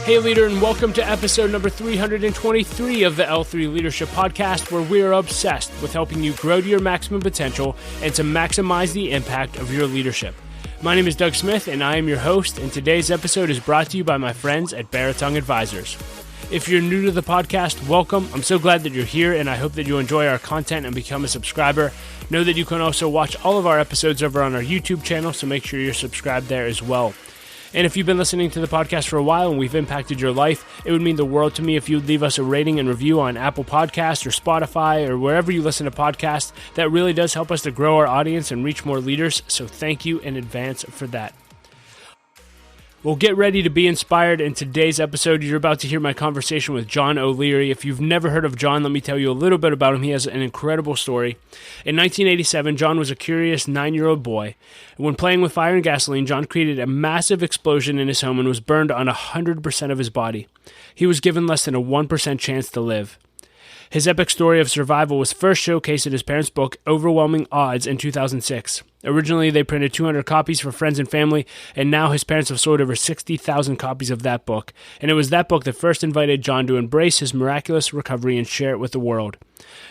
Hey leader, and welcome to episode number 323 of the L3 Leadership Podcast, where we are obsessed with helping you grow to your maximum potential and to maximize the impact of your leadership. My name is Doug Smith, and I am your host, and today's episode is brought to you by my friends at Baritong Advisors. If you're new to the podcast, welcome. I'm so glad that you're here, and I hope that you enjoy our content and become a subscriber. Know that you can also watch all of our episodes over on our YouTube channel, so make sure you're subscribed there as well. And if you've been listening to the podcast for a while and we've impacted your life, it would mean the world to me if you'd leave us a rating and review on Apple Podcasts or Spotify or wherever you listen to podcasts. That really does help us to grow our audience and reach more leaders, so thank you in advance for that. Well, get ready to be inspired. In today's episode, you're about to hear my conversation with John O'Leary. If you've never heard of John, let me tell you a little bit about him. He has an incredible story. In 1987, John was a curious 9-year-old boy. When playing with fire and gasoline, John created a massive explosion in his home and was burned on 100% of his body. He was given less than a 1% chance to live. His epic story of survival was first showcased in his parents' book, Overwhelming Odds, in 2006. Originally, they printed 200 copies for friends and family, and now his parents have sold over 60,000 copies of that book. And it was that book that first invited John to embrace his miraculous recovery and share it with the world.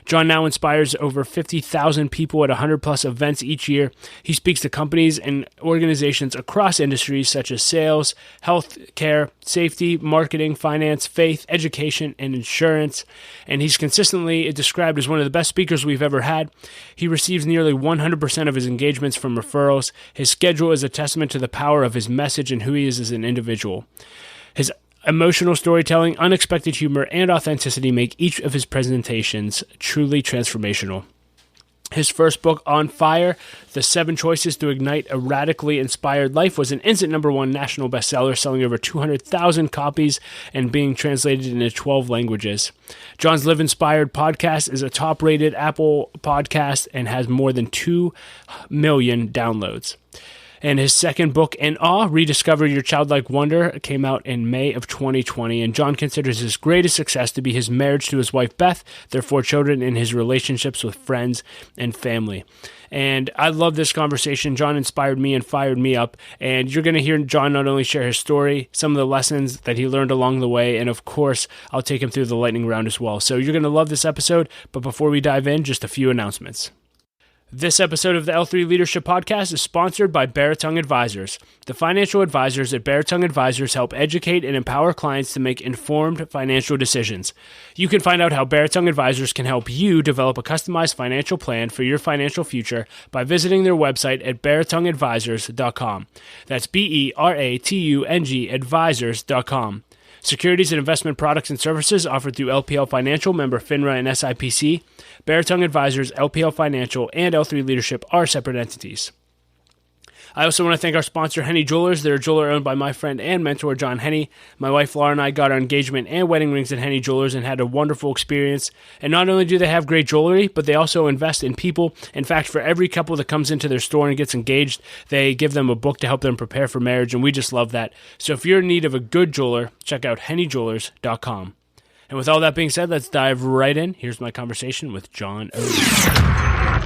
John now inspires over 50,000 people at 100-plus events each year. He speaks to companies and organizations across industries such as sales, health care, safety, marketing, finance, faith, education, and insurance. And he's consistently described as one of the best speakers we've ever had. He receives nearly 100% of his engagements from referrals. His schedule is a testament to the power of his message and who he is as an individual. His emotional storytelling, unexpected humor, and authenticity make each of his presentations truly transformational. His first book, On Fire, The 7 Choices to Ignite a Radically Inspired Life, was an instant #1 national bestseller, selling over 200,000 copies and being translated into 12 languages. John's Live Inspired podcast is a top-rated Apple podcast and has more than 2 million downloads. And his second book, In Awe, Rediscover Your Childlike Wonder, came out in May of 2020. And John considers his greatest success to be his marriage to his wife, Beth, their 4 children, and his relationships with friends and family. And I love this conversation. John inspired me and fired me up. And you're going to hear John not only share his story, some of the lessons that he learned along the way, and of course, I'll take him through the lightning round as well. So you're going to love this episode. But before we dive in, just a few announcements. This episode of the L3 Leadership Podcast is sponsored by Baritong Advisors. The financial advisors at Baritong Advisors help educate and empower clients to make informed financial decisions. You can find out how Baritong Advisors can help you develop a customized financial plan for your financial future by visiting their website at baritongadvisors.com. That's BERATUNG advisors.com. Securities and investment products and services offered through LPL Financial, member FINRA and SIPC. Baritong Advisors, LPL Financial, and L3 Leadership are separate entities. I also want to thank our sponsor, Henny Jewelers. They're a jeweler owned by my friend and mentor, John Henny. My wife, Laura, and I got our engagement and wedding rings at Henny Jewelers and had a wonderful experience. And not only do they have great jewelry, but they also invest in people. In fact, for every couple that comes into their store and gets engaged, they give them a book to help them prepare for marriage, and we just love that. So if you're in need of a good jeweler, check out hennyjewelers.com. And with all that being said, let's dive right in. Here's my conversation with John O'Leary.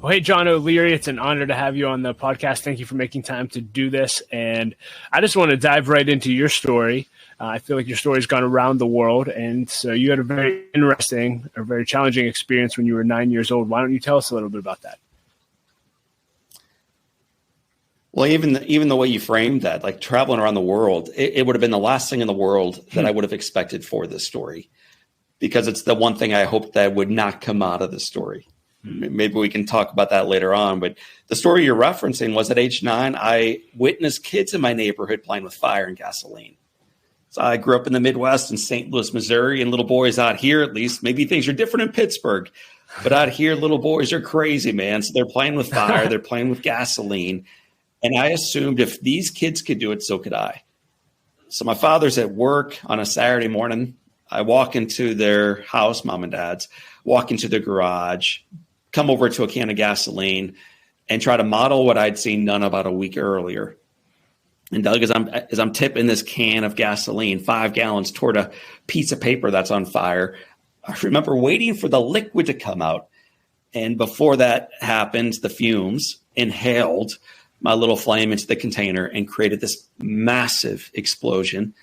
Well, hey, John O'Leary, it's an honor to have you on the podcast. Thank you for making time to do this. And I just want to dive right into your story. I feel like your story's gone around the world. And so you had a very interesting or very challenging experience when you were 9 years old. Why don't you tell us a little bit about that? Well, even the way you framed that, like traveling around the world, it would have been the last thing in the world that I would have expected for this story, because it's the one thing I hoped that would not come out of the story. Maybe we can talk about that later on. But the story you're referencing was at age 9, I witnessed kids in my neighborhood playing with fire and gasoline. So I grew up in the Midwest in St. Louis, Missouri, and little boys out here, at least, maybe things are different in Pittsburgh, but out here, little boys are crazy, man. So they're playing with fire, they're playing with gasoline. And I assumed if these kids could do it, so could I. So my father's at work on a Saturday morning. I walk into their house, mom and dad's, walk into the garage, come over to a can of gasoline, and try to model what I'd seen done about a week earlier. And Doug, as I'm tipping this can of gasoline, 5 gallons, toward a piece of paper that's on fire, I remember waiting for the liquid to come out. And before that happened, the fumes inhaled my little flame into the container and created this massive explosion.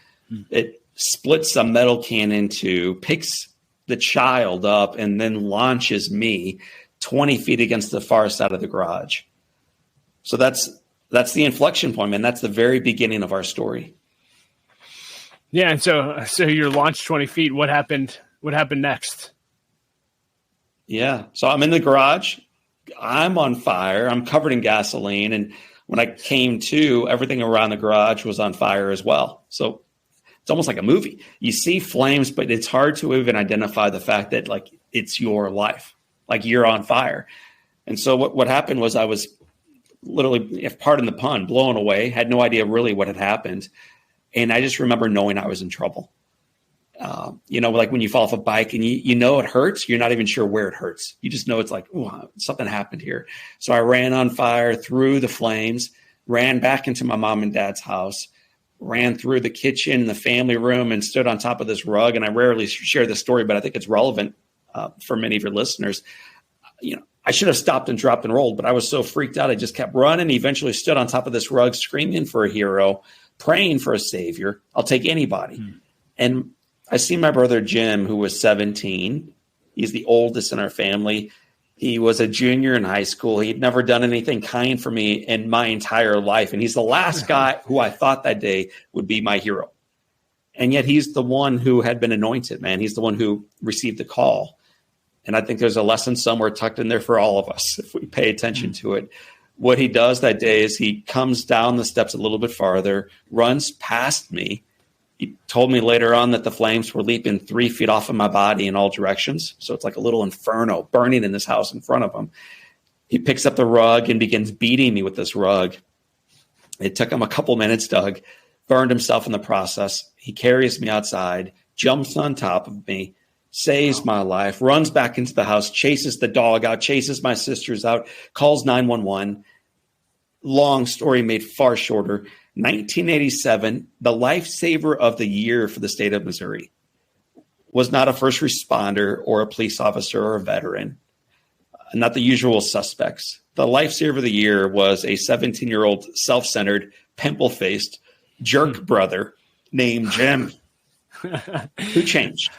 It splits a metal can in two, picks the child up, and then launches me 20 feet against the far side of the garage. So that's the inflection point, man. That's the very beginning of our story. Yeah, and so you're launched 20 feet. What happened? What happened next? Yeah, so I'm in the garage. I'm on fire. I'm covered in gasoline, and when I came to, everything around the garage was on fire as well. So it's almost like a movie. You see flames, but it's hard to even identify the fact that like it's your life, like you're on fire. And so what happened was I was literally, if pardon the pun, blown away, had no idea really what had happened. And I just remember knowing I was in trouble. Like when you fall off a bike and you know it hurts, you're not even sure where it hurts. You just know it's like, oh, something happened here. So I ran on fire through the flames, ran back into my mom and dad's house, ran through the kitchen and the family room and stood on top of this rug. And I rarely share this story, but I think it's relevant for many of your listeners. I should have stopped and dropped and rolled, but I was so freaked out. I just kept running. Eventually stood on top of this rug, screaming for a hero, praying for a savior. I'll take anybody. And I see my brother, Jim, who was 17. He's the oldest in our family. He was a junior in high school. He'd never done anything kind for me in my entire life. And he's the last guy who I thought that day would be my hero. And yet he's the one who had been anointed, man. He's the one who received the call. And I think there's a lesson somewhere tucked in there for all of us if we pay attention to it. What he does that day is he comes down the steps a little bit farther, runs past me. He told me later on that the flames were leaping 3 feet off of my body in all directions. So it's like a little inferno burning in this house in front of him. He picks up the rug and begins beating me with this rug. It took him a couple minutes, Doug, burned himself in the process. He carries me outside, jumps on top of me, saves my life, runs back into the house, chases the dog out, chases my sisters out, calls 911. Long story made far shorter. 1987, the lifesaver of the year for the state of Missouri was not a first responder or a police officer or a veteran, not the usual suspects. The lifesaver of the year was a 17-year-old self-centered, pimple-faced jerk brother named Jim who changed.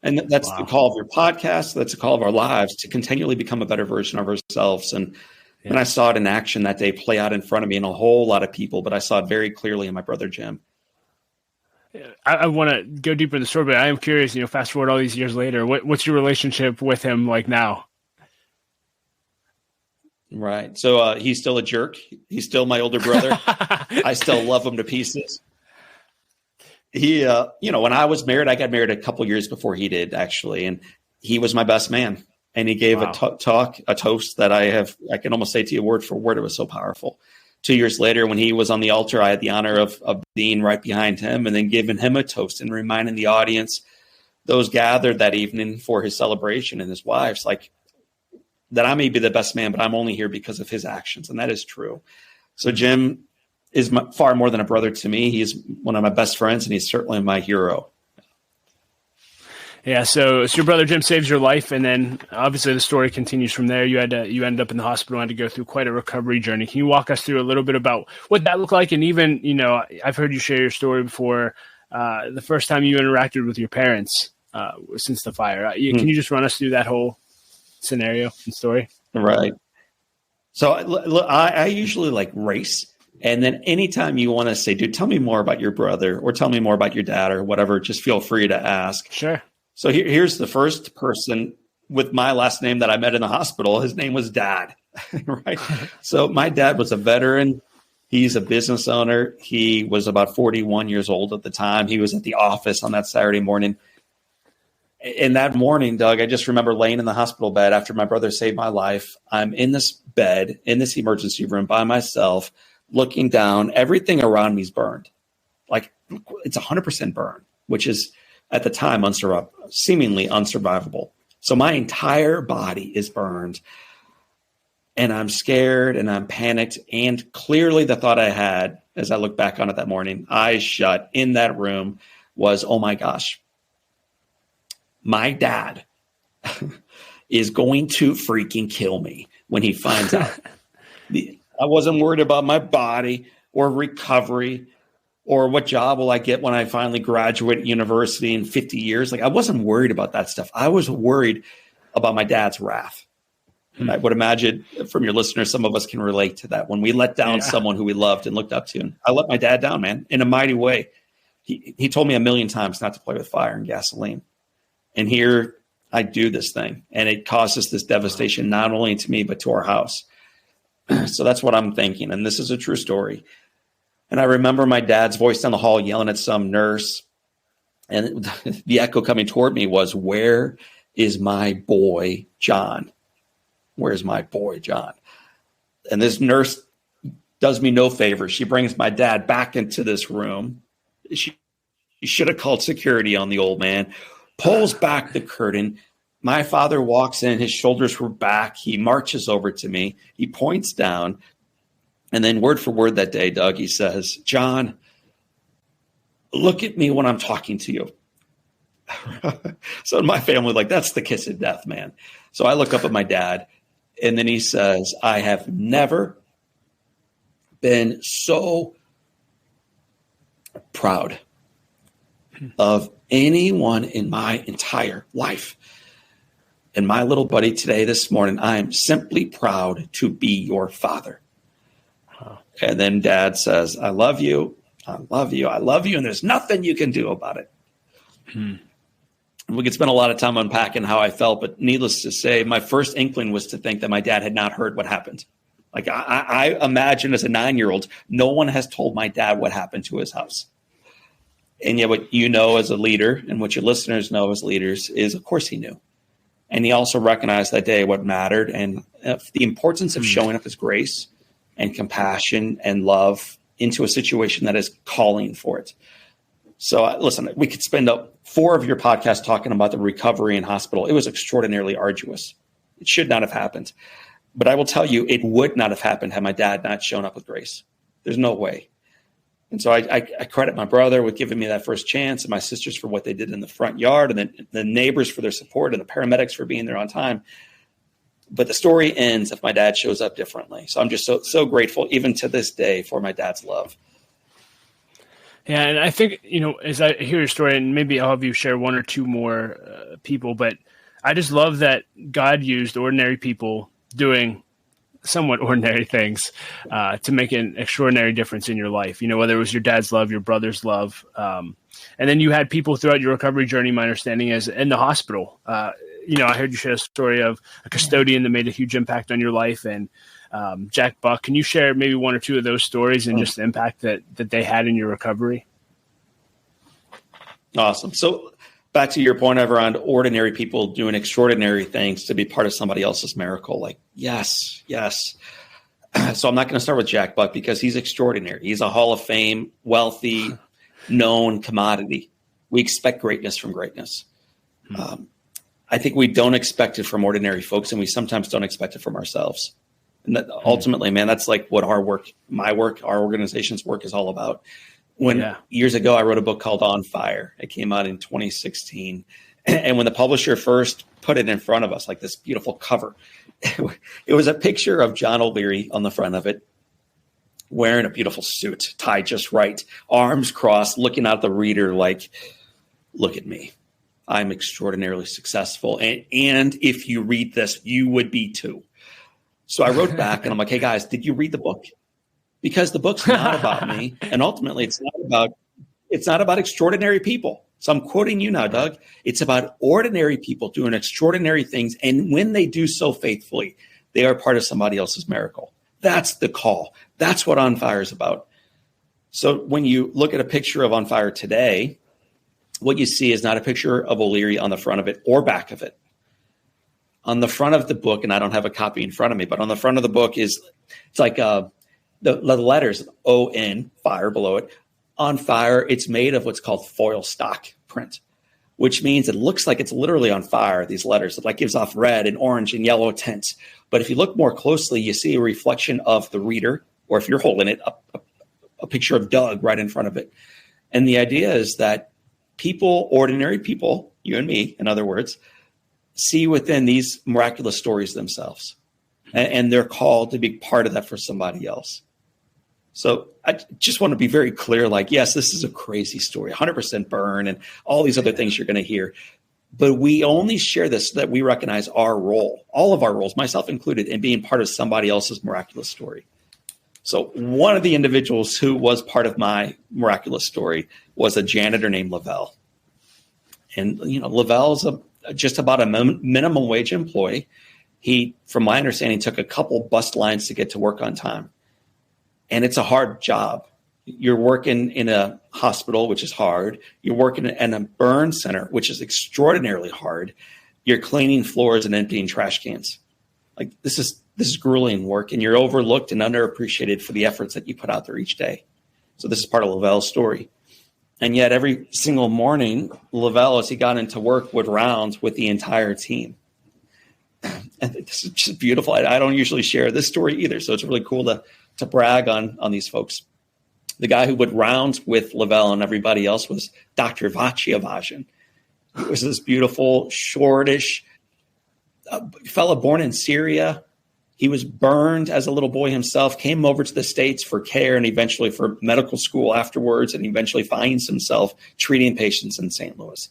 And that's the call of your podcast. That's the call of our lives to continually become a better version of ourselves. And I saw it in action that day play out in front of me and a whole lot of people, but I saw it very clearly in my brother, Jim. I want to go deeper in the story, but I am curious, fast forward all these years later, what's your relationship with him like now? Right. So he's still a jerk. He's still my older brother. I still love him to pieces. He, when I was married, I got married a couple years before he did, actually, and he was my best man. And he gave a toast that I can almost say to you word for word. It was so powerful. 2 years later, when he was on the altar, I had the honor of being right behind him and then giving him a toast and reminding the audience, those gathered that evening for his celebration and his wife's, like, that I may be the best man, but I'm only here because of his actions. And that is true. So Jim is far more than a brother to me. He's one of my best friends, and he's certainly my hero. Yeah, so your brother Jim saves your life, and then obviously the story continues from there. You ended up in the hospital and had to go through quite a recovery journey. Can you walk us through a little bit about what that looked like? And even, I've heard you share your story before, the first time you interacted with your parents since the fire. Can you just run us through that whole scenario and story? Right. So I usually race. And then anytime you want to say, dude, tell me more about your brother or tell me more about your dad or whatever, just feel free to ask. Sure. So here's the first person with my last name that I met in the hospital. His name was Dad, right? So my dad was a veteran. He's a business owner. He was about 41 years old at the time. He was at the office on that Saturday morning. And that morning, Doug, I just remember laying in the hospital bed after my brother saved my life. I'm in this bed, in this emergency room by myself, looking down. Everything around me is burned. Like it's 100% burned, which is at the time seemingly unsurvivable. So my entire body is burned. And I'm scared and I'm panicked. And clearly the thought I had as I look back on it that morning, eyes shut in that room, was, oh my gosh, my dad is going to freaking kill me when he finds out. I wasn't worried about my body or recovery or what job will I get when I finally graduate university in 50 years. Like, I wasn't worried about that stuff. I was worried about my dad's wrath. And I would imagine from your listeners, some of us can relate to that. When we let down someone who we loved and looked up to, and I let my dad down, man, in a mighty way. He told me a million times not to play with fire and gasoline. And here I do this thing, and it causes this devastation, not only to me, but to our house. So that's what I'm thinking. And this is a true story. And I remember my dad's voice down the hall yelling at some nurse. And the echo coming toward me was, "Where is my boy, John? Where's my boy, John?" And this nurse does me no favor. She brings my dad back into this room. She should have called security on the old man, pulls back the curtain. My father walks in, his shoulders were back. He marches over to me. He points down. And then word for word that day, Doug, he says, "John, look at me when I'm talking to you." So in my family, like, that's the kiss of death, man. So I look up at my dad, and then he says, "I have never been so proud of anyone in my entire life. And my little buddy today, this morning, I am simply proud to be your father." And then dad says, "I love you. I love you. I love you. And there's nothing you can do about it." We could spend a lot of time unpacking how I felt, but needless to say, my first inkling was to think that my dad had not heard what happened. Like, I imagine as a 9-year-old, no one has told my dad what happened to his house. And yet what you know as a leader and what your listeners know as leaders is, of course, he knew. And he also recognized that day what mattered and the importance of showing up as grace and compassion and love into a situation that is calling for it. So listen, we could spend up 4 of your podcasts talking about the recovery in hospital. It was extraordinarily arduous. It should not have happened. But I will tell you, it would not have happened had my dad not shown up with grace. There's no way. And so I credit my brother with giving me that first chance, and my sisters for what they did in the front yard, and then the neighbors for their support, and the paramedics for being there on time. But the story ends if my dad shows up differently. So I'm just so grateful, even to this day, for my dad's love. Yeah, and I think, as I hear your story, and maybe I'll have you share 1 or 2 more people, but I just love that God used ordinary people doing somewhat ordinary things to make an extraordinary difference in your life. Whether it was your dad's love, your brother's love. And then you had people throughout your recovery journey, my understanding is in the hospital. I heard you share a story of a custodian that made a huge impact on your life, and Jack Buck. Can you share maybe 1 or 2 of those stories and just the impact that they had in your recovery? Awesome. So back to your point around ordinary people doing extraordinary things to be part of somebody else's miracle. Like, yes. So I'm not going to start with Jack Buck because he's extraordinary. He's a Hall of Fame, wealthy, known commodity. We expect greatness from greatness. I think we don't expect it from ordinary folks, and we sometimes don't expect it from ourselves. And that ultimately, man, that's like what our work, my work, our organization's work is all about. Years ago, I wrote a book called On Fire. It came out in 2016. And when the publisher first put it in front of us, like this beautiful cover, it was a picture of John O'Leary on the front of it, wearing a beautiful suit, tied just right, arms crossed, looking at the reader like, "Look at me. I'm extraordinarily successful. And if you read this, you would be too." So I wrote back and I'm like, "Hey guys, did you read the book? Because the book's not about me. And ultimately it's not about extraordinary people." So I'm quoting you now, Doug. It's about ordinary people doing extraordinary things. And when they do so faithfully, they are part of somebody else's miracle. That's the call. That's what On Fire is about. So when you look at a picture of On Fire today, what you see is not a picture of O'Leary on the front of it or back of it. On the front of the book, and I don't have a copy in front of me, but on the front of the book it's like the letters O-N, fire below it. On Fire, it's made of what's called foil stock print, which means it looks like it's literally on fire, these letters. It like gives off red and orange and yellow tints. But if you look more closely, you see a reflection of the reader, or if you're holding it, a picture of Doug right in front of it. And the idea is that people, ordinary people, you and me, in other words, see within these miraculous stories themselves. and they're called to be part of that for somebody else. So I just want to be very clear, like, yes, this is a crazy story, 100% burn and all these other things you're going to hear. But we only share this so that we recognize our role, all of our roles, myself included, in being part of somebody else's miraculous story. So one of the individuals who was part of my miraculous story was a janitor named Lavelle. And, Lavelle's just about a minimum wage employee. He, from my understanding, took a couple bus lines to get to work on time. And it's a hard job. You're working in a hospital, which is hard. You're working in a burn center, which is extraordinarily hard. You're cleaning floors and emptying trash cans. Like, this is grueling work, and you're overlooked and underappreciated for the efforts that you put out there each day. So this is part of Lavelle's story. And yet every single morning, Lavelle, as he got into work, would round with the entire team. And this is just beautiful. I don't usually share this story either, so it's really cool to brag on these folks. The guy who would round with Lavelle and everybody else was Dr. Vachiavajan. He was this beautiful, shortish fellow born in Syria. He was burned as a little boy himself, came over to the States for care and eventually for medical school afterwards, and eventually finds himself treating patients in St. Louis.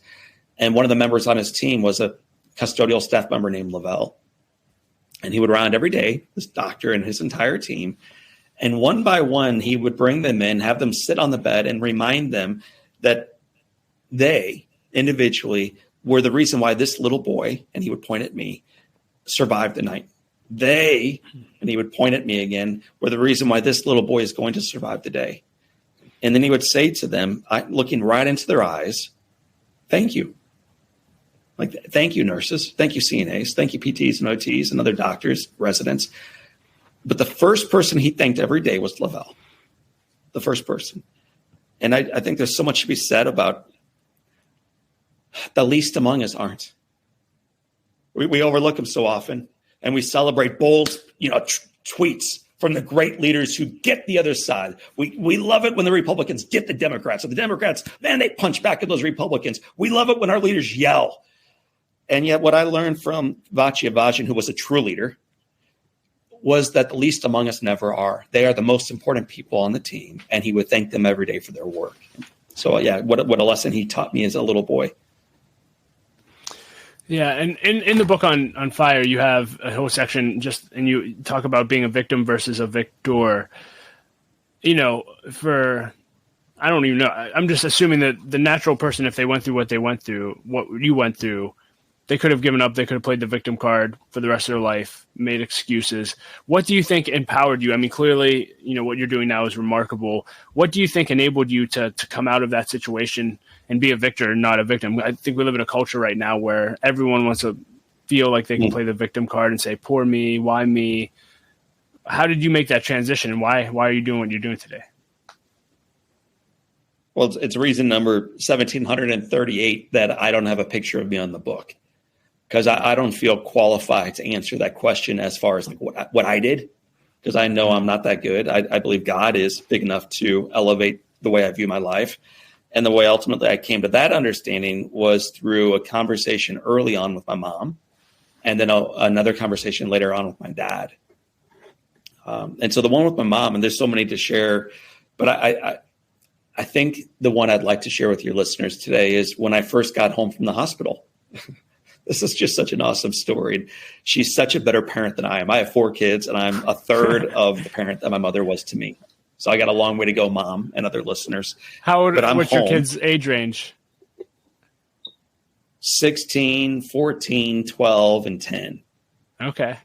And one of the members on his team was a custodial staff member named Lavelle. And he would round every day, this doctor and his entire team. And one by one, he would bring them in, have them sit on the bed and remind them that they individually were the reason why this little boy, and he would point at me, survived the night. They, and he would point at me again, were the reason why this little boy is going to survive the day. And then he would say to them, looking right into their eyes, thank you. Like, thank you, nurses. Thank you, CNAs. Thank you, PTs and OTs and other doctors, residents. But the first person he thanked every day was Lavelle, the first person. And I think there's so much to be said about the least among us aren't. We overlook them so often, and we celebrate bold, tweets from the great leaders who get the other side. We love it when the Republicans get the Democrats, and the Democrats, man, they punch back at those Republicans. We love it when our leaders yell. And yet what I learned from Vachiavajan, who was a true leader, was that the least among us never are. They are the most important people on the team, and he would thank them every day for their work. So, yeah, what a lesson he taught me as a little boy. Yeah, and in the book on fire, you have a whole section and you talk about being a victim versus a victor. I don't even know. I'm just assuming that the natural person, if they went through what they went through, what you went through, they could have given up. They could have played the victim card for the rest of their life, made excuses. What do you think empowered you? I mean, clearly, what you're doing now is remarkable. What do you think enabled you to come out of that situation and be a victor, not a victim? I think we live in a culture right now where everyone wants to feel like they can play the victim card and say, poor me, why me? How did you make that transition, and why are you doing what you're doing today? Well, it's reason number 1738 that I don't have a picture of me on the book, because I don't feel qualified to answer that question as far as like what I did, because I know I'm not that good. I believe God is big enough to elevate the way I view my life. And the way ultimately I came to that understanding was through a conversation early on with my mom, and then another conversation later on with my dad. And so the one with my mom, and there's so many to share, but I think the one I'd like to share with your listeners today is when I first got home from the hospital. This is just such an awesome story. She's such a better parent than I am. I have 4 kids, and I'm a third of the parent that my mother was to me. So I got a long way to go, Mom, and other listeners. What's your kids' age range? 16, 14, 12, and 10. Okay.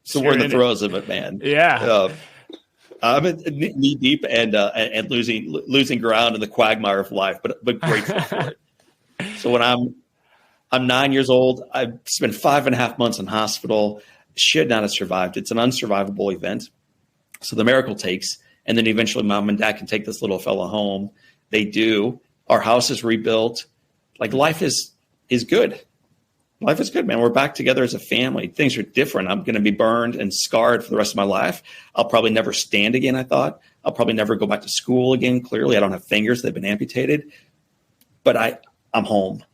So we're in the throes of it, man. Yeah. I'm knee deep and losing ground in the quagmire of life, but grateful for it. So when I'm 9 years old, I've spent 5.5 months in hospital, should not have survived. It's an unsurvivable event. So the miracle takes, and then eventually Mom and Dad can take this little fellow home. They do. Our house is rebuilt. Like, life is good. Life is good, man. We're back together as a family. Things are different. I'm going to be burned and scarred for the rest of my life. I'll probably never stand again, I thought. I'll probably never go back to school again. Clearly, I don't have fingers. They've been amputated. But I'm home.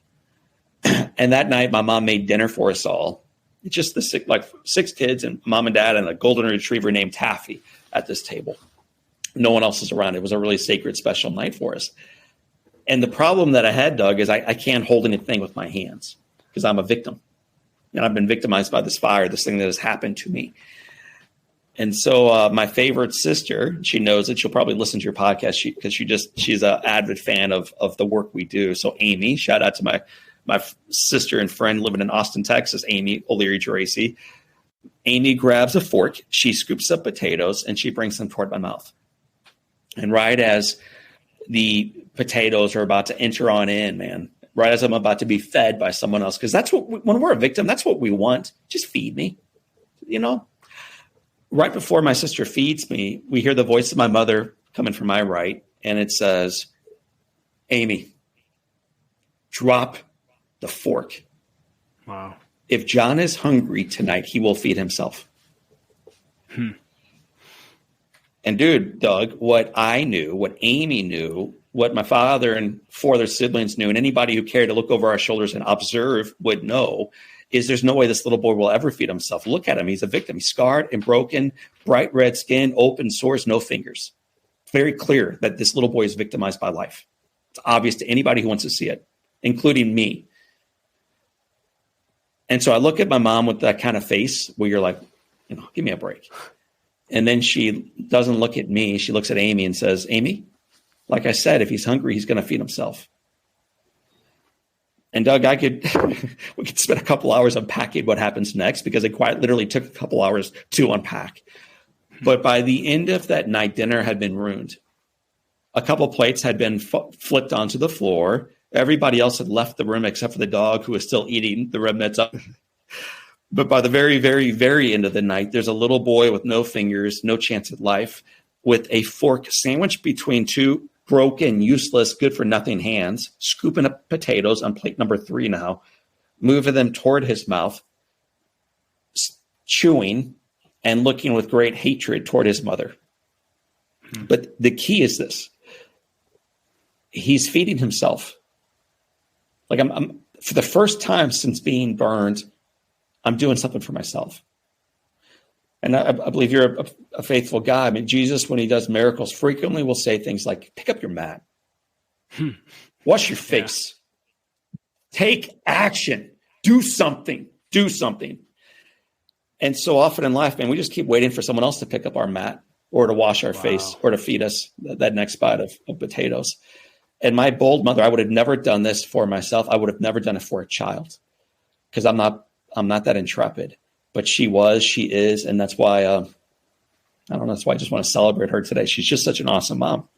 And that night, my mom made dinner for us all. It's just like 6 kids and mom and dad and a golden retriever named Taffy at this table. No one else is around. It was a really sacred, special night for us. And the problem that I had, Doug, is I can't hold anything with my hands because I'm a victim. And I've been victimized by this fire, this thing that has happened to me. And so my favorite sister, she knows it. She'll probably listen to your podcast because she's an avid fan of the work we do. So Amy, shout out to my sister and friend living in Austin, Texas, Amy O'Leary-Geraci. Amy grabs a fork, she scoops up potatoes, and she brings them toward my mouth. And right as the potatoes are about to enter on in, man, right as I'm about to be fed by someone else, because that's what when we're a victim, that's what we want. Just feed me, Right before my sister feeds me, we hear the voice of my mother coming from my right, and it says, Amy, drop the fork. Wow. If John is hungry tonight, he will feed himself. And dude, Doug, what I knew, what Amy knew, what my father and 4 other siblings knew, and anybody who cared to look over our shoulders and observe would know, is there's no way this little boy will ever feed himself. Look at him. He's a victim. He's scarred and broken, bright red skin, open sores, no fingers. Very clear that this little boy is victimized by life. It's obvious to anybody who wants to see it, including me. And so I look at my mom with that kind of face where you're like, give me a break. And then she doesn't look at me. She looks at Amy and says, Amy, like I said, if he's hungry, he's going to feed himself. And Doug, we could spend a couple hours unpacking what happens next because it quite literally took a couple hours to unpack. But by the end of that night, dinner had been ruined. A couple plates had been flipped onto the floor. Everybody else had left the room except for the dog who was still eating the remnants up. But by the very, very, very end of the night, there's a little boy with no fingers, no chance at life, with a fork sandwiched between 2 broken, useless, good-for-nothing hands, scooping up potatoes on plate number 3 now, moving them toward his mouth, chewing, and looking with great hatred toward his mother. But the key is this. He's feeding himself. Like I'm for the first time since being burned, I'm doing something for myself. And I believe you're a faithful guy. I mean, Jesus, when he does miracles, frequently will say things like, pick up your mat, wash your face, take action, do something. And so often in life, man, we just keep waiting for someone else to pick up our mat or to wash our face or to feed us that next bite of potatoes. And my bold mother, I would have never done this for myself. I would have never done it for a child because I'm not that intrepid. But she is, and that's why, that's why I just want to celebrate her today. She's just such an awesome mom.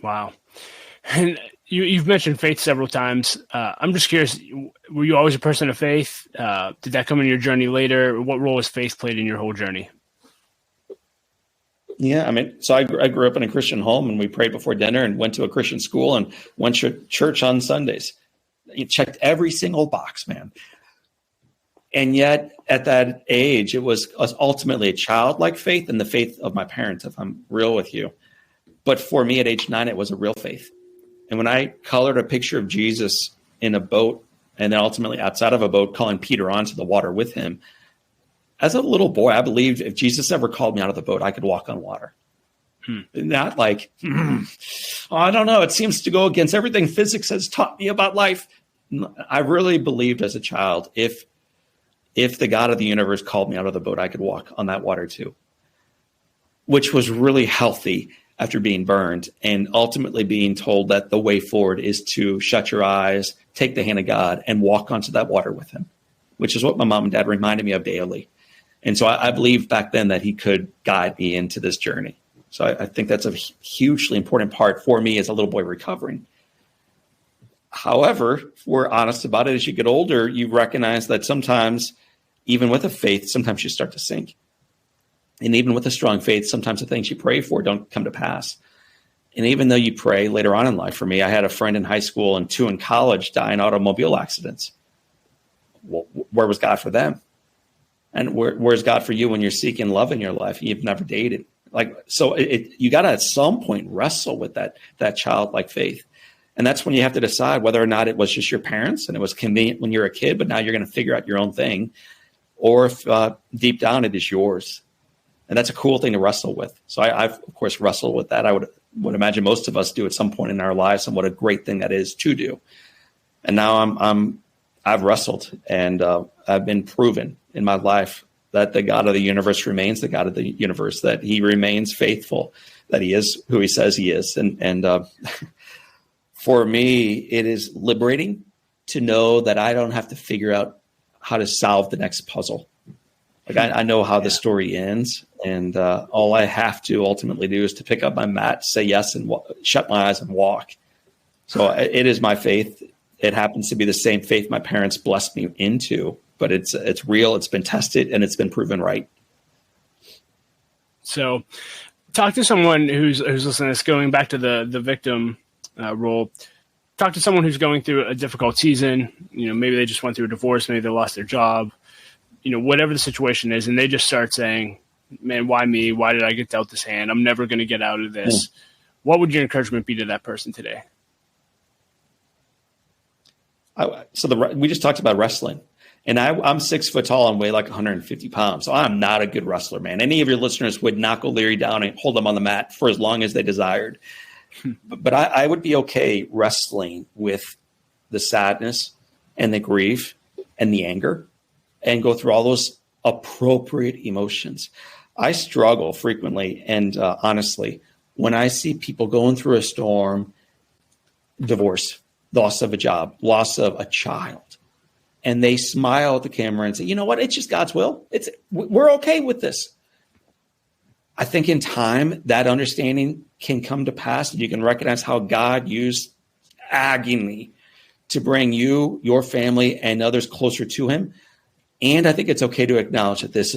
Wow. And you've mentioned faith several times. I'm just curious, were you always a person of faith? Did that come in your journey later? What role has faith played in your whole journey? Yeah, I mean, so I grew up in a Christian home, and we prayed before dinner and went to a Christian school and went to church on Sundays. You checked every single box, man. And yet at that age, it was ultimately a childlike faith and the faith of my parents, if I'm real with you. But for me at age 9, it was a real faith. And when I colored a picture of Jesus in a boat and then ultimately outside of a boat, calling Peter onto the water with him, as a little boy, I believed if Jesus ever called me out of the boat, I could walk on water. Not like, I don't know, it seems to go against everything physics has taught me about life. I really believed as a child, if the God of the universe called me out of the boat, I could walk on that water too, which was really healthy after being burned and ultimately being told that the way forward is to shut your eyes, take the hand of God, and walk onto that water with him, which is what my mom and dad reminded me of daily. And so I believed back then that he could guide me into this journey. So I think that's a hugely important part for me as a little boy recovering. However, if we're honest about it, as you get older, you recognize that sometimes, even with a faith, sometimes you start to sink. And even with a strong faith, sometimes the things you pray for don't come to pass. And even though you pray later on in life, for me, I had a friend in high school and 2 in college die in automobile accidents. Well, where was God for them? And where's God for you when you're seeking love in your life? You've never dated. You got to at some point wrestle with that childlike faith. And that's when you have to decide whether or not it was just your parents and it was convenient when you're a kid, but now you're going to figure out your own thing, or if deep down it is yours. And that's a cool thing to wrestle with. So I've of course wrestled with that. I would imagine most of us do at some point in our lives, and what a great thing that is to do. And now I've wrestled, and I've been proven in my life that the God of the universe remains the God of the universe, that he remains faithful, that he is who he says he is. And for me, it is liberating to know that I don't have to figure out how to solve the next puzzle. Like I know how the story ends, and all I have to ultimately do is to pick up my mat, say yes, and shut my eyes and walk. So it is my faith. It happens to be the same faith my parents blessed me into, but it's real. It's been tested, and it's been proven right. So talk to someone who's listening to this, going back to the victim role. Talk to someone who's going through a difficult season. Maybe they just went through a divorce. Maybe they lost their job. Whatever the situation is, and they just start saying, man, why me? Why did I get dealt this hand? I'm never going to get out of this. Yeah. What would your encouragement be to that person today? We just talked about wrestling, and I'm 6 foot tall and weigh like 150 pounds. So I'm not a good wrestler, man. Any of your listeners would knock O'Leary down and hold him on the mat for as long as they desired. But I would be okay wrestling with the sadness and the grief and the anger, and go through all those appropriate emotions. I struggle frequently and honestly when I see people going through a storm, divorce, loss of a job, loss of a child, and they smile at the camera and say, you know what, it's just God's will. We're okay with this. I think in time that understanding can come to pass, and you can recognize how God used agony to bring you, your family, and others closer to him. And I think it's okay to acknowledge that this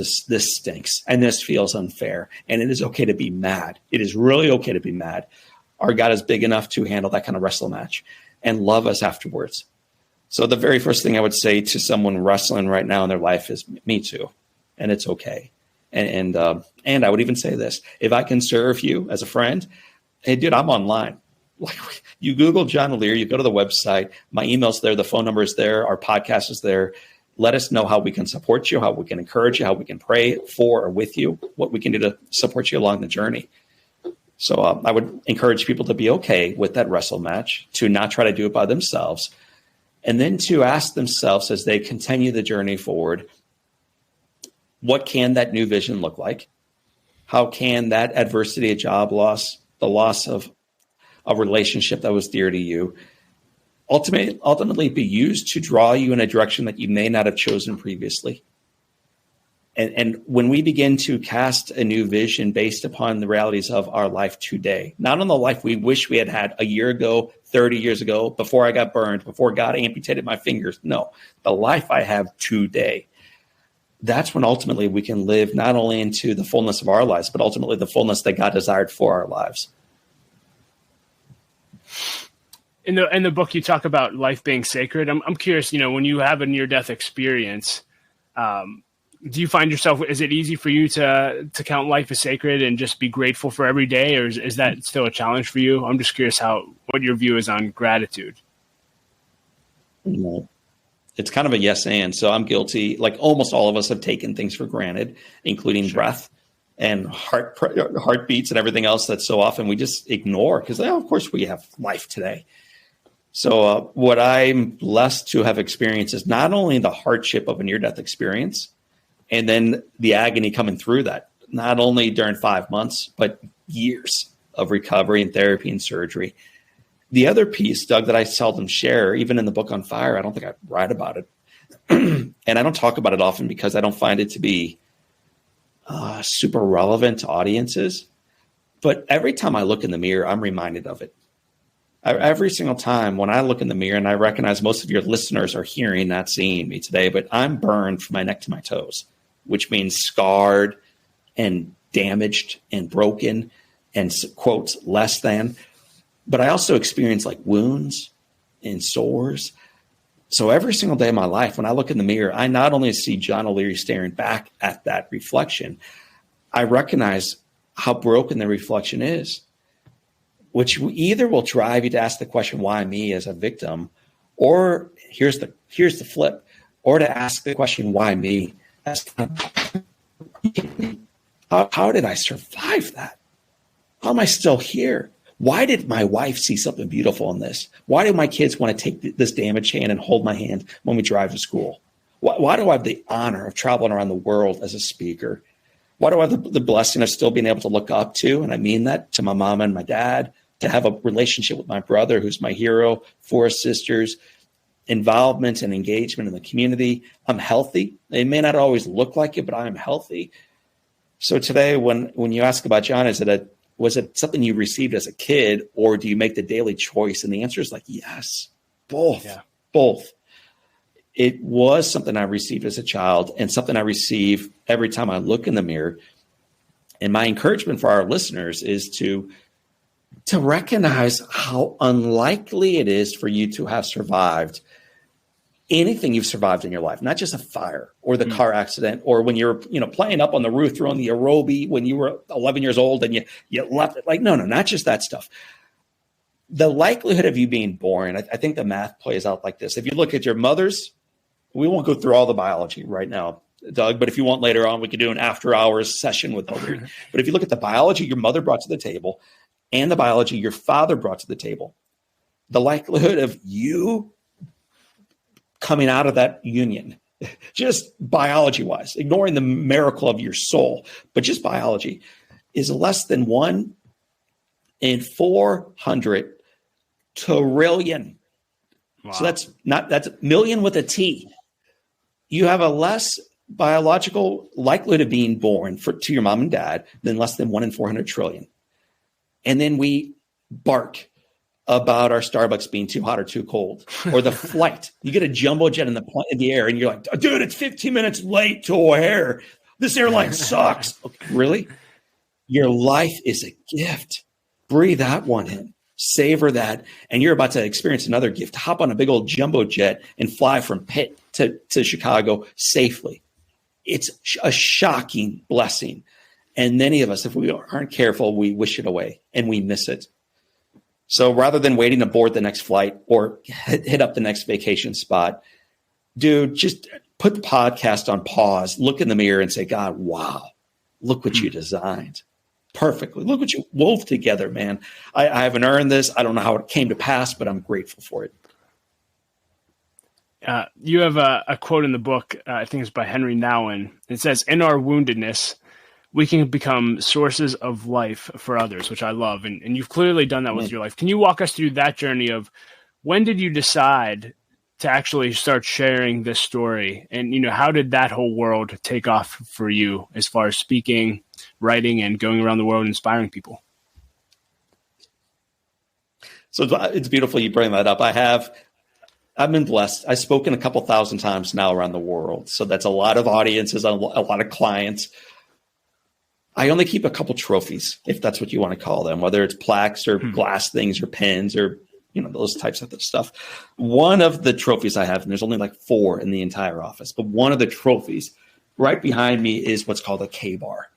stinks and this feels unfair. And it is okay to be mad. It is really okay to be mad. Our God is big enough to handle that kind of wrestle match and love us afterwards. So the very first thing I would say to someone wrestling right now in their life is, me too. And it's okay. And I would even say this: if I can serve you as a friend, hey, dude, I'm online. Like, you Google John O'Leary, you go to the website, my email's there, the phone number is there, our podcast is there. Let us know how we can support you, how we can encourage you, how we can pray for or with you, what we can do to support you along the journey. So I would encourage people to be okay with that wrestle match, to not try to do it by themselves, and then to ask themselves as they continue the journey forward, what can that new vision look like? How can that adversity, a job loss, the loss of a relationship that was dear to you, ultimately be used to draw you in a direction that you may not have chosen previously. And when we begin to cast a new vision based upon the realities of our life today, not on the life we wish we had a year ago, 30 years ago, before I got burned, before God amputated my fingers. No, the life I have today. That's when ultimately we can live not only into the fullness of our lives, but ultimately the fullness that God desired for our lives. In the book, you talk about life being sacred. I'm curious, when you have a near-death experience, do you find yourself, is it easy for you to count life as sacred and just be grateful for every day, or is that still a challenge for you? I'm just curious what your view is on gratitude. It's kind of a yes and. So I'm guilty. Like almost all of us have taken things for granted, including breath and heartbeats and everything else that so often we just ignore because, of course, we have life today. So what I'm blessed to have experienced is not only the hardship of a near-death experience and then the agony coming through that, not only during 5 months, but years of recovery and therapy and surgery. The other piece, Doug, that I seldom share, even in the book on fire, I don't think I write about it. And I don't talk about it often because I don't find it to be super relevant to audiences. But every time I look in the mirror, I'm reminded of it. Every single time when I look in the mirror, and I recognize most of your listeners are hearing, not seeing me today, but I'm burned from my neck to my toes, which means scarred and damaged and broken and, quotes, less than. But I also experience like wounds and sores. So every single day of my life, when I look in the mirror, I not only see John O'Leary staring back at that reflection, I recognize how broken the reflection is. which either will drive you to ask the question, why me as a victim? Or here's the flip, or to ask the question, why me? How did I survive that? How am I still here? Why did my wife see something beautiful in this? Why do my kids want to take this damaged hand and hold my hand when we drive to school? Why do I have the honor of traveling around the world as a speaker? Why do I have the blessing of still being able to look up to, and I mean that, to my mom and my dad, to have a relationship with my brother, who's my hero, 4 sisters, involvement and engagement in the community. I'm healthy. It may not always look like it, but I am healthy. So today, when you ask about John, was it something you received as a kid, or do you make the daily choice? And the answer is like, yes, both. Yeah. Both. It was something I received as a child and something I receive every time I look in the mirror. And my encouragement for our listeners is to recognize how unlikely it is for you to have survived anything you've survived in your life, not just a fire or the car accident, or when you're, playing up on the roof throwing the aerobie when you were 11 years old and you left it. Like, no, not just that stuff. The likelihood of you being born, I think the math plays out like this. If you look at your mothers, we won't go through all the biology right now, Doug, but if you want later on, we could do an after hours session with Doug. But if you look at the biology your mother brought to the table and the biology your father brought to the table, the likelihood of you coming out of that union, just biology wise, ignoring the miracle of your soul, but just biology, is less than 1 in 400 trillion. Wow. So that's million with a T. You have a less biological likelihood of being born to your mom and dad than less than 1 in 400 trillion. And then we bark about our Starbucks being too hot or too cold, or the flight. You get a jumbo jet in the air and you're like, dude, it's 15 minutes late to O'Hare. This airline sucks. Okay, really? Your life is a gift. Breathe that one in. Savor that. And you're about to experience another gift. Hop on a big old jumbo jet and fly from Pitt to Chicago safely. It's a shocking blessing. And many of us, if we aren't careful, we wish it away and we miss it. So rather than waiting to board the next flight or hit up the next vacation spot, dude, just put the podcast on pause, look in the mirror and say, God, wow, look what you designed perfectly. Look what you wove together, man. I haven't earned this. I don't know how it came to pass, but I'm grateful for it. You have a quote in the book, I think it's by Henry Nouwen. It says, in our woundedness, we can become sources of life for others, which I love. And you've clearly done that with your life. Can you walk us through that journey of when did you decide to actually start sharing this story? And, how did that whole world take off for you as far as speaking, writing, and going around the world inspiring people? So it's beautiful you bring that up. I've been blessed. I've spoken a couple thousand times now around the world. So that's a lot of audiences, a lot of clients. I only keep a couple trophies, if that's what you want to call them, whether it's plaques or glass things or pens or, those types of stuff. One of the trophies I have, and there's only like 4 in the entire office, but one of the trophies right behind me is what's called a K-bar.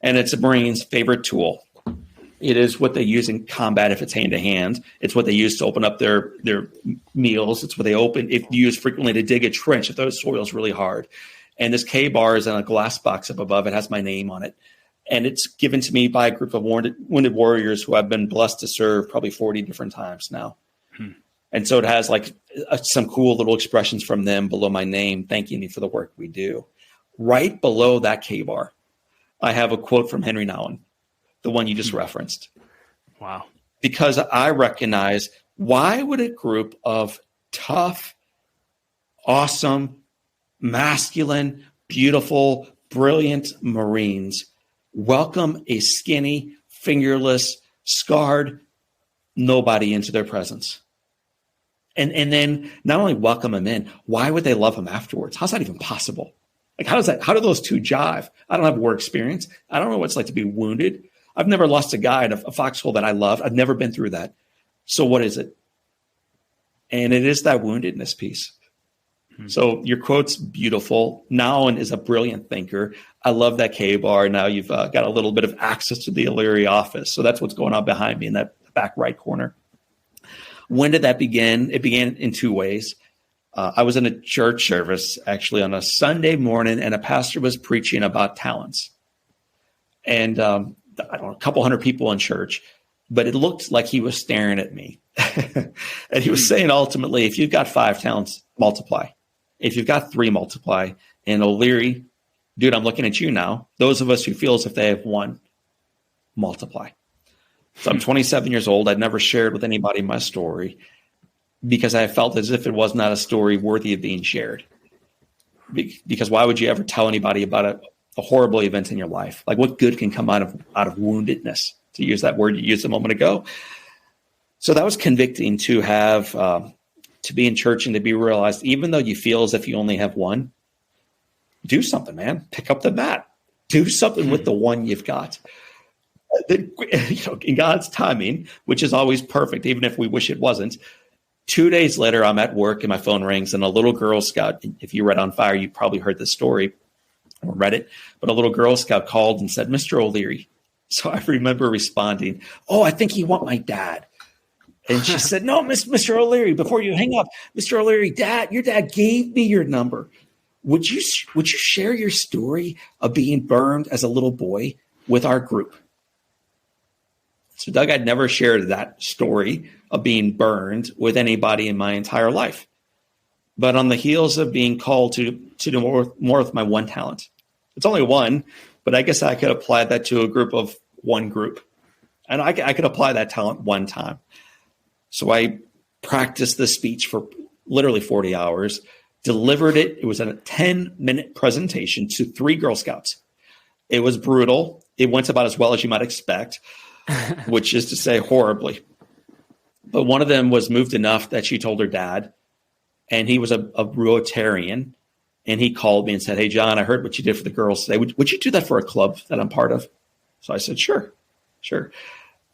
And it's a Marine's favorite tool. It is what they use in combat if it's hand to hand. It's what they use to open up their meals. It's what they use frequently to dig a trench if the soil is really hard. And this K-bar is in a glass box up above. It has my name on it. And it's given to me by a group of wounded warriors who I've been blessed to serve probably 40 different times now. And so it has like some cool little expressions from them below my name, thanking me for the work we do. Right below that K-bar, I have a quote from Henry Nouwen, the one you just referenced. Wow. Because I recognize, why would a group of tough, awesome, masculine, beautiful, brilliant Marines welcome a skinny, fingerless, scarred nobody into their presence? And then not only welcome him in, why would they love him afterwards? How's that even possible? Like, how do those two jive? I don't have war experience. I don't know what it's like to be wounded. I've never lost a guy in a foxhole that I love. I've never been through that. So what is it? And it is that woundedness piece. So your quote's beautiful. Nolan is a brilliant thinker. I love that K-bar. Now you've got a little bit of access to the O'Leary office. So that's what's going on behind me in that back right corner. When did that begin? It began in two ways. I was in a church service actually on a Sunday morning, and a pastor was preaching about talents. And I don't know, a couple hundred people in church, but it looked like he was staring at me. And he was saying, ultimately, if you've got 5 talents, multiply. If you've got 3, multiply. And O'Leary, dude, I'm looking at you now. Those of us who feel as if they have 1, multiply. So I'm 27 years old. I'd never shared with anybody my story because I felt as if it was not a story worthy of being shared. Because why would you ever tell anybody about a horrible event in your life? Like, what good can come out of woundedness, to use that word you used a moment ago? So that was convicting to have, to be in church and to be realized, even though you feel as if you only have 1, do something, man. Pick up the mat. Do something with the 1 you've got. In God's timing, which is always perfect, even if we wish it wasn't. 2 days later, I'm at work and my phone rings, and a little Girl Scout, if you read On Fire, you probably heard this story or read it, but a little Girl Scout called and said, "Mr. O'Leary." So I remember responding, "Oh, I think you want my dad." And she said, "No, Mr. O'Leary, before you hang up, Mr. O'Leary, your dad gave me your number. Would you share your story of being burned as a little boy with our group?" So Doug, I'd never shared that story of being burned with anybody in my entire life. But on the heels of being called to do more with my 1 talent, it's only 1, but I guess I could apply that to a group of 1 group. And I could apply that talent 1 time. So I practiced the speech for literally 40 hours, delivered it. It was a 10-minute presentation to 3 Girl Scouts. It was brutal. It went about as well as you might expect, which is to say horribly. But one of them was moved enough that she told her dad, and he was a Rotarian, and he called me and said, "Hey, John, I heard what you did for the girls today. Would you do that for a club that I'm part of?" So I said, sure.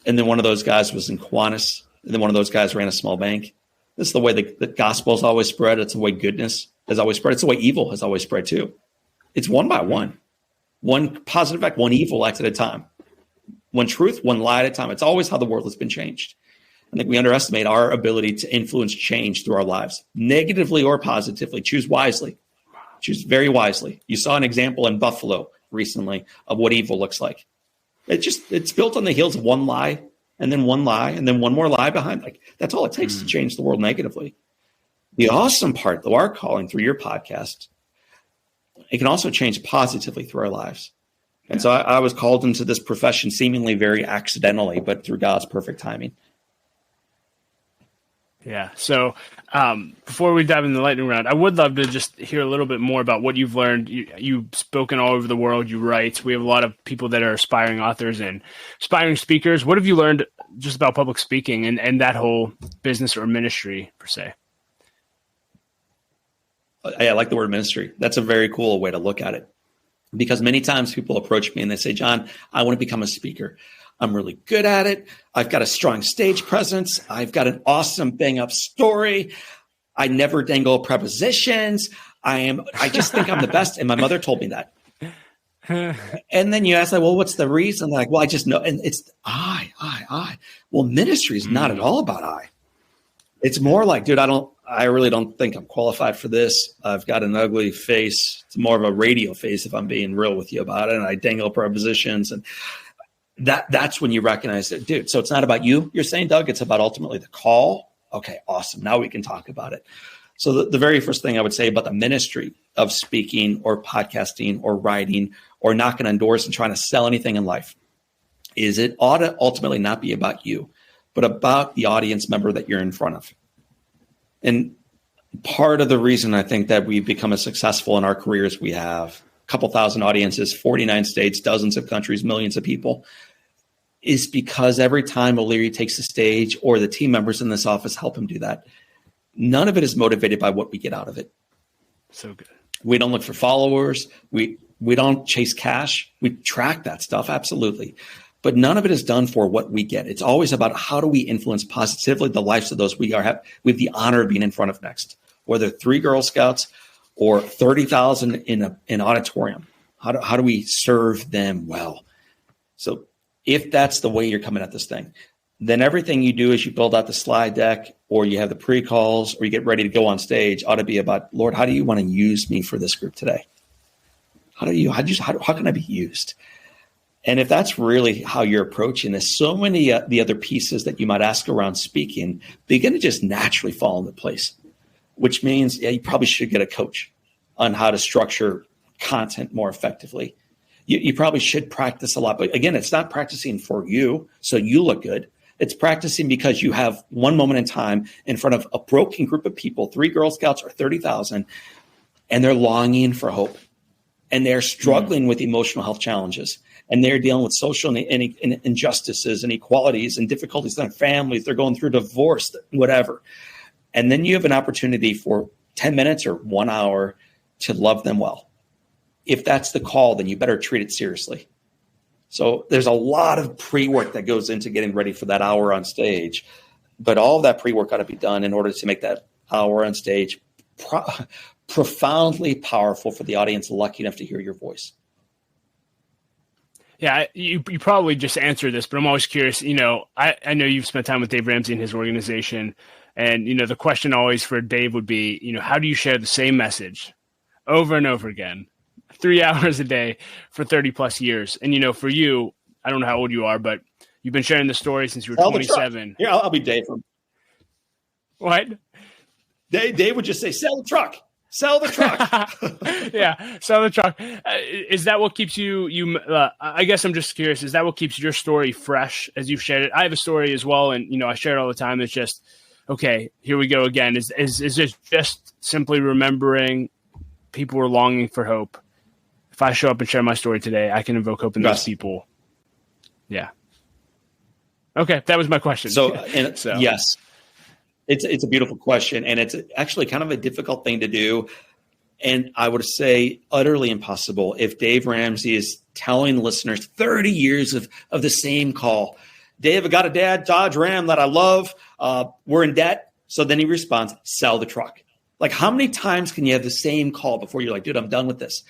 And then one of those guys was in Kiwanis. And then one of those guys ran a small bank. This is the way the gospel has always spread. It's the way goodness has always spread. It's the way evil has always spread too. It's 1 by 1. 1 positive act, 1 evil act at a time. 1 truth, 1 lie at a time. It's always how the world has been changed. I think we underestimate our ability to influence change through our lives, negatively or positively. Choose wisely. Choose very wisely. You saw an example in Buffalo recently of what evil looks like. It's built on the heels of 1 lie, and then 1 lie, and then 1 more lie behind. Like, that's all it takes to change the world negatively. The awesome part, though, our calling through your podcast, it can also change positively through our lives. And so I was called into this profession seemingly very accidentally, but through God's perfect timing. Yeah. So before we dive into the lightning round, I would love to just hear a little bit more about what you've learned. You've spoken all over the world. You write. We have a lot of people that are aspiring authors and aspiring speakers. What have you learned just about public speaking and that whole business or ministry per se? I like the word ministry. That's a very cool way to look at it, because many times people approach me and they say, "John, I want to become a speaker. I'm really good at it. I've got a strong stage presence. I've got an awesome bang up story. I never dangle prepositions. I just think I'm the best." And my mother told me that. And then you ask, like, "Well, what's the reason?" They're like, "Well, I just know." And it's I. Well, ministry is not at all about I. It's more like, dude, I really don't think I'm qualified for this. I've got an ugly face. It's more of a radio face, if I'm being real with you about it. And I dangle prepositions, and that's when you recognize it, dude. So it's not about you, you're saying, Doug. It's about ultimately the call. Okay, awesome. Now we can talk about it. So the very first thing I would say about the ministry of speaking or podcasting or writing or knocking on doors and trying to sell anything in life is it ought to ultimately not be about you, but about the audience member that you're in front of. And part of the reason I think that we've become as successful in our careers, we have a couple thousand audiences, 49 states, dozens of countries, millions of people, is because every time O'Leary takes the stage or the team members in this office help him do that, none of it is motivated by what we get out of it. So good. We don't look for followers. We don't chase cash. We track that stuff, absolutely. But none of it is done for what we get. It's always about how do we influence positively the lives of those we have the honor of being in front of next. whether 3 Girl Scouts or 30,000 in an auditorium. How do we serve them well? So if that's the way you're coming at this thing, then everything you do as you build out the slide deck or you have the pre-calls or you get ready to go on stage ought to be about, Lord, how do you want to use me for this group today? How can I be used? And if that's really how you're approaching this, so many the other pieces that you might ask around speaking begin to just naturally fall into place, which means, you probably should get a coach on how to structure content more effectively. You probably should practice a lot. But again, it's not practicing for you so you look good. It's practicing because you have one moment in time in front of a broken group of people, 3 Girl Scouts or 30,000, and they're longing for hope. And they're struggling with emotional health challenges. And they're dealing with social injustices and inequalities and difficulties in their families. They're going through divorce, whatever. And then you have an opportunity for 10 minutes or 1 hour to love them well. If that's the call, then you better treat it seriously. So there's a lot of pre-work that goes into getting ready for that hour on stage. But all of that pre-work got to be done in order to make that hour on stage profoundly powerful for the audience lucky enough to hear your voice. Yeah, you probably just answered this, but I'm always curious. I know you've spent time with Dave Ramsey and his organization. And, the question always for Dave would be, how do you share the same message over and over again, 3 hours a day for 30 plus years? And, for you, I don't know how old you are, but you've been sharing the story since you were 27. Yeah, I'll be Dave. What? Dave would just say, sell the truck. Sell the truck. Yeah, sell the truck. Is that what keeps you I guess I'm just curious, is that what keeps your story fresh as you've shared it? I have a story as well, and, I share it all the time. It's just, okay, here we go again. Is it just simply remembering people are longing for hope? If I show up and share my story today, I can invoke hope in those people. Yeah. Okay, that was my question. So yes. It's a beautiful question, and it's actually kind of a difficult thing to do. And I would say utterly impossible if Dave Ramsey is telling listeners 30 years of the same call. Dave, I got a Dodge Ram that I love. We're in debt. So then he responds, sell the truck. Like, how many times can you have the same call before you're like, dude, I'm done with this?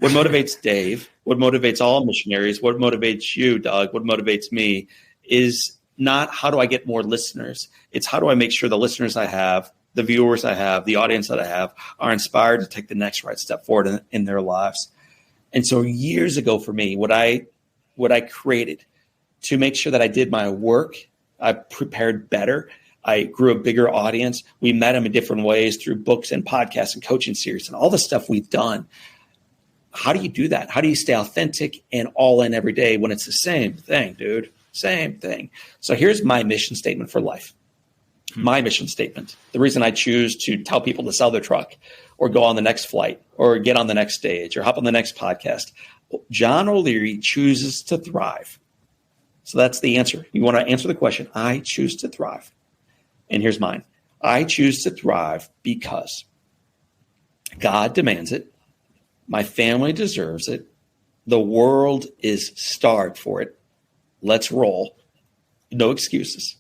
What motivates Dave, what motivates all missionaries, what motivates you, Doug, what motivates me is not how do I get more listeners? It's how do I make sure the listeners I have, the viewers I have, the audience that I have are inspired to take the next right step forward in their lives. And so years ago for me, what I created to make sure that I did my work, I prepared better, I grew a bigger audience. We met them in different ways through books and podcasts and coaching series and all the stuff we've done. How do you do that? How do you stay authentic and all in every day when it's the same thing, dude? Same thing. So here's my mission statement for life. My mission statement. The reason I choose to tell people to sell their truck or go on the next flight or get on the next stage or hop on the next podcast. John O'Leary chooses to thrive. So that's the answer. You want to answer the question. I choose to thrive. And here's mine. I choose to thrive because God demands it. My family deserves it. The world is starved for it. Let's roll. No excuses.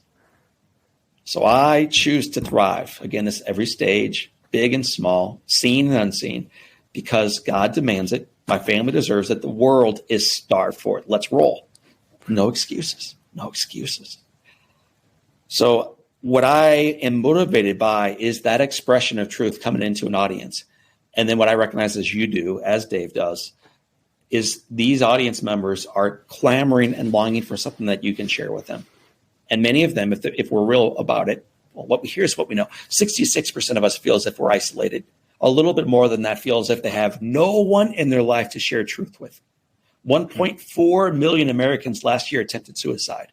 So I choose to thrive. Again, this every stage, big and small, seen and unseen, because God demands it. My family deserves it. The world is starved for it. Let's roll. No excuses. No excuses. So what I am motivated by is that expression of truth coming into an audience. And then what I recognize as you do, as Dave does, is these audience members are clamoring and longing for something that you can share with them. And many of them, if we're real about it, well, here's what we know. 66% of us feel as if we're isolated. A little bit more than that feel as if they have no one in their life to share truth with. 1.4 million Americans last year attempted suicide.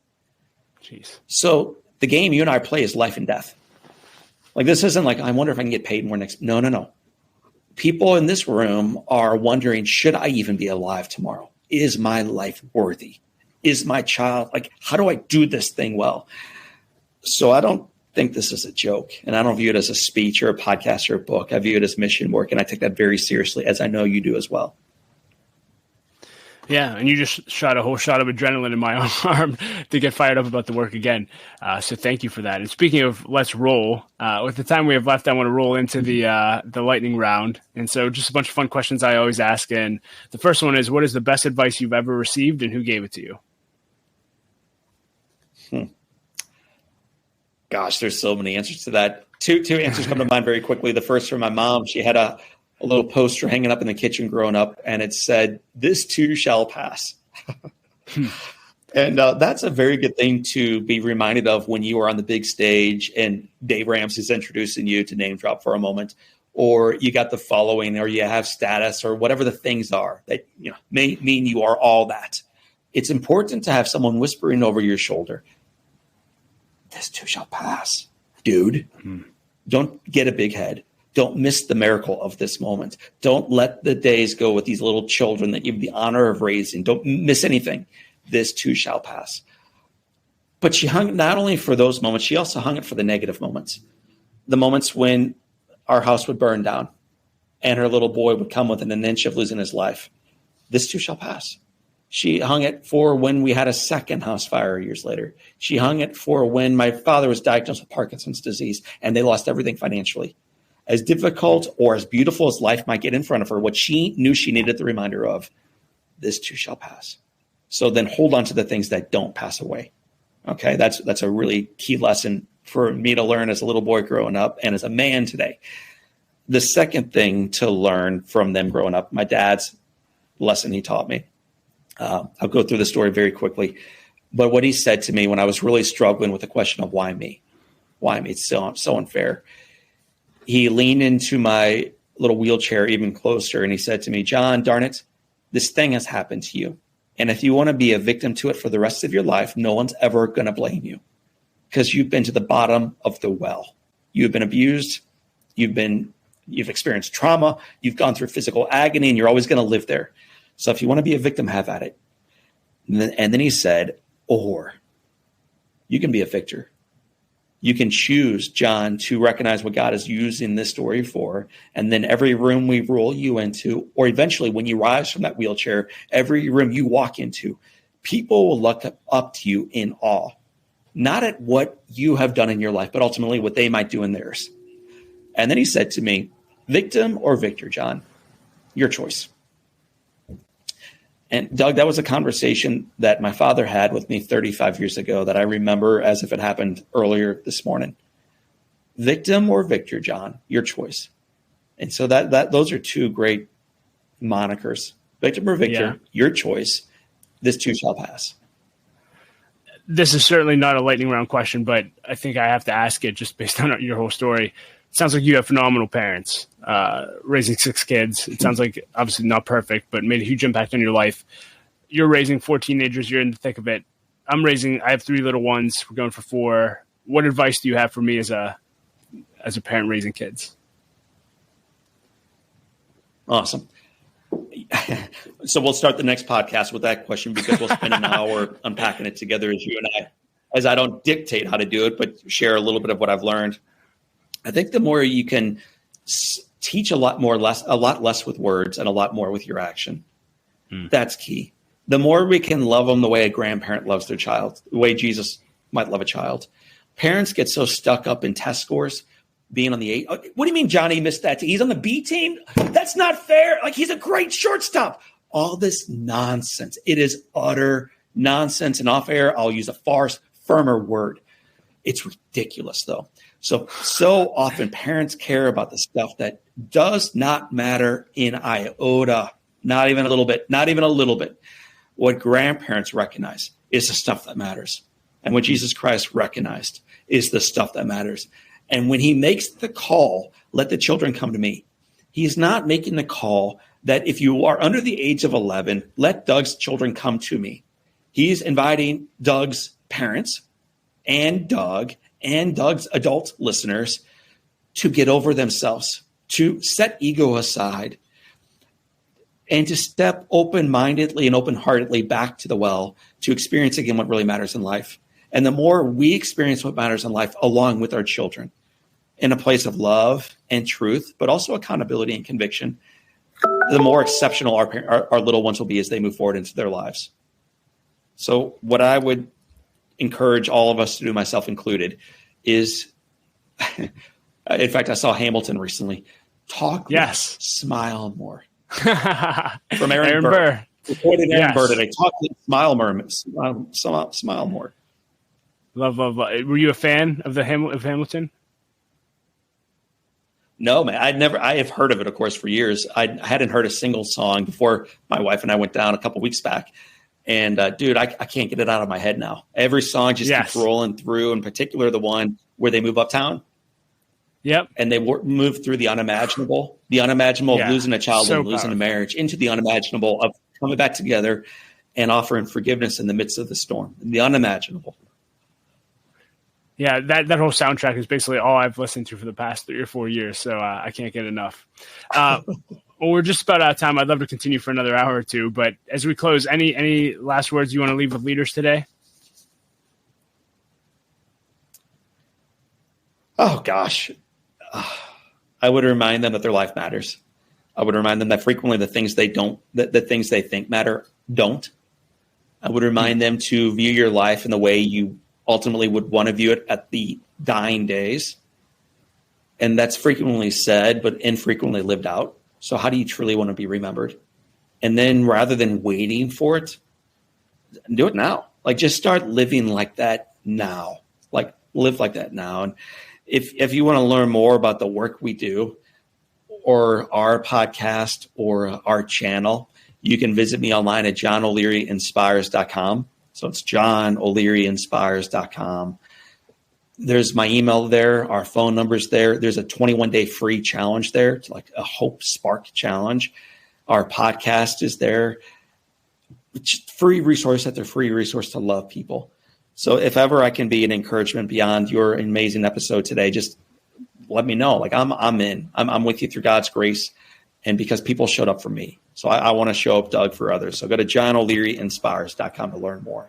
Jeez. So the game you and I play is life and death. Like, this isn't like, I wonder if I can get paid more next. No. People in this room are wondering, should I even be alive tomorrow? Is my life worthy? Is my child, like, how do I do this thing well? So I don't think this is a joke, and I don't view it as a speech or a podcast or a book. I view it as mission work, and I take that very seriously, as I know you do as well. Yeah, and you just shot a whole shot of adrenaline in my arm to get fired up about the work again. So thank you for that. And speaking of let's roll, with the time we have left, I want to roll into the lightning round. And so just a bunch of fun questions I always ask. And the first one is, what is the best advice you've ever received and who gave it to you? Gosh, there's so many answers to that. Two answers come to mind very quickly. The first from my mom. She had a little poster hanging up in the kitchen growing up, and it said, "This too shall pass." And that's a very good thing to be reminded of when you are on the big stage and Dave Ramsey's introducing you, to name drop for a moment, or you got the following, or you have status, or whatever the things are that may mean you are all that. It's important to have someone whispering over your shoulder, "This too shall pass, dude." Don't get a big head. Don't miss the miracle of this moment. Don't let the days go with these little children that you have the honor of raising. Don't miss anything. This too shall pass. But she hung not only for those moments, she also hung it for the negative moments. The moments when our house would burn down and her little boy would come within an inch of losing his life. This too shall pass. She hung it for when we had a second house fire years later. She hung it for when my father was diagnosed with Parkinson's disease and they lost everything financially. As difficult or as beautiful as life might get in front of her, what she knew she needed the reminder of, this too shall pass. So then hold on to the things that don't pass away. Okay, that's a really key lesson for me to learn as a little boy growing up and as a man today. The second thing to learn from them growing up, my dad's lesson he taught me. I'll go through the story very quickly. But what he said to me when I was really struggling with the question of why me? Why me? It's so unfair. He leaned into my little wheelchair even closer and he said to me, "John, darn it, this thing has happened to you. And if you want to be a victim to it for the rest of your life, no one's ever going to blame you because you've been to the bottom of the well. You've been abused. You've experienced trauma. You've gone through physical agony and you're always going to live there. So if you want to be a victim, have at it." And then he said, "Or you can be a victor. You can choose, John, to recognize what God is using this story for. And then every room we roll you into, or eventually when you rise from that wheelchair, every room you walk into, people will look up to you in awe, not at what you have done in your life, but ultimately what they might do in theirs." And then he said to me, "Victim or victor, John, your choice." And Doug, that was a conversation that my father had with me 35 years ago that I remember as if it happened earlier this morning. Victim or victor, John, your choice. And so that those are two great monikers. Victim or victor, your choice. This too shall pass. This is certainly not a lightning round question, but I think I have to ask it just based on your whole story. It sounds like you have phenomenal parents, raising 6 kids. It sounds like obviously not perfect, but made a huge impact on your life. You're raising 4 teenagers. You're in the thick of it. I have 3 little ones. We're going for 4. What advice do you have for me as a parent raising kids? Awesome. So we'll start the next podcast with that question because we'll spend an hour unpacking it together as you and I, as I don't dictate how to do it, but share a little bit of what I've learned. I think the more you can teach a lot less with words and a lot more with your action. That's key. The more we can love them the way a grandparent loves their child, the way Jesus might love a child. Parents get so stuck up in test scores, being on the A. What do you mean Johnny missed that? He's on the B team? That's not fair. Like, he's a great shortstop. All this nonsense. It is utter nonsense. And off air, I'll use a far firmer word. It's ridiculous, though. So often parents care about the stuff that does not matter in iota, not even a little bit, not even a little bit. What grandparents recognize is the stuff that matters. And what Jesus Christ recognized is the stuff that matters. And when he makes the call, let the children come to me, he's not making the call that if you are under the age of 11, let Doug's children come to me. He's inviting Doug's parents and Doug's adult listeners to get over themselves, to set ego aside, and to step open-mindedly and open-heartedly back to the well to experience again what really matters in life. And the more we experience what matters in life along with our children in a place of love and truth, but also accountability and conviction, the more exceptional our little ones will be as they move forward into their lives. So what I would encourage all of us to do, myself included, is, in fact, I saw Hamilton recently. Talk less, smile more. From Aaron Burr. Quoted Aaron Burr today. Talk less, smile more. Smile more. Love. Were you a fan of Hamilton? No, man. I have heard of it, of course, for years. I hadn't heard a single song before my wife and I went down a couple weeks back. And dude, I can't get it out of my head now. Every song just keeps rolling through, in particular the one where they move uptown. Yep. And they move through the unimaginable of losing a child and losing a marriage, into the unimaginable of coming back together and offering forgiveness in the midst of the storm. The unimaginable. Yeah, that whole soundtrack is basically all I've listened to for the past 3 or 4 years, so I can't get enough. Well, we're just about out of time. I'd love to continue for another hour or two, but as we close, any last words you want to leave with leaders today? Oh, gosh. I would remind them that their life matters. I would remind them that frequently the things the things they think matter don't. I would remind them to view your life in the way you ultimately would want to view it at the dying days. And that's frequently said, but infrequently lived out. So how do you truly want to be remembered? And then rather than waiting for it, do it now. Like, just start living like that now. Like, live like that now. And if you want to learn more about the work we do, or our podcast, or our channel, you can visit me online at johnolearyinspires.com. So it's johnolearyinspires.com. There's my email there, our phone number's there. There's a 21-day free challenge there. It's like a Hope Spark challenge. Our podcast is there. Free resource after free resource to love people. So if ever I can be an encouragement beyond your amazing episode today, just let me know. Like, I'm in. I'm with you through God's grace, and because people showed up for me. So I want to show up, Doug, for others. So go to johnolearyinspires.com to learn more.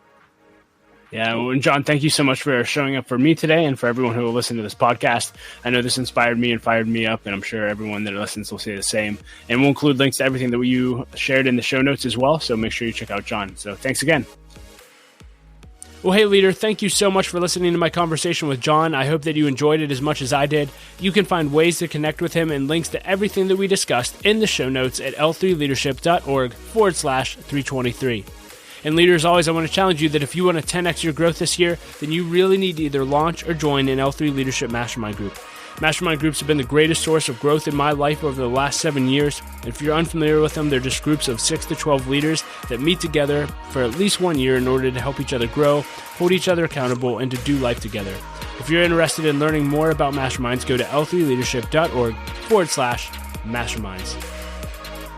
Yeah, well, John, thank you so much for showing up for me today and for everyone who will listen to this podcast. I know this inspired me and fired me up, and I'm sure everyone that listens will say the same. And we'll include links to everything that you shared in the show notes as well, so make sure you check out John. So thanks again. Well, hey, leader, thank you so much for listening to my conversation with John. I hope that you enjoyed it as much as I did. You can find ways to connect with him and links to everything that we discussed in the show notes at l3leadership.org/323. And leaders, always, I want to challenge you that if you want to 10x your growth this year, then you really need to either launch or join an L3 Leadership Mastermind Group. Mastermind groups have been the greatest source of growth in my life over the last 7 years. And if you're unfamiliar with them, they're just groups of 6 to 12 leaders that meet together for at least 1 year in order to help each other grow, hold each other accountable, and to do life together. If you're interested in learning more about masterminds, go to l3leadership.org/masterminds.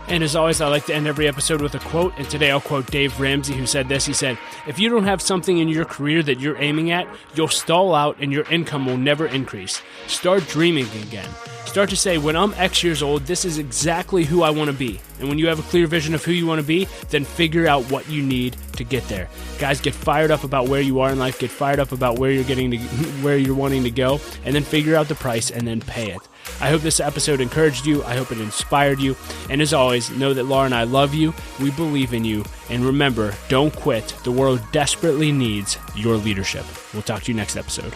And as always, I like to end every episode with a quote, and today I'll quote Dave Ramsey, who said this. He said, "If you don't have something in your career that you're aiming at, you'll stall out and your income will never increase. Start dreaming again. Start to say, when I'm X years old, this is exactly who I want to be. And when you have a clear vision of who you want to be, then figure out what you need to get there." Guys, get fired up about where you are in life, get fired up about where you're wanting to go, and then figure out the price and then pay it. I hope this episode encouraged you. I hope it inspired you. And as always, know that Laura and I love you. We believe in you. And remember, don't quit. The world desperately needs your leadership. We'll talk to you next episode.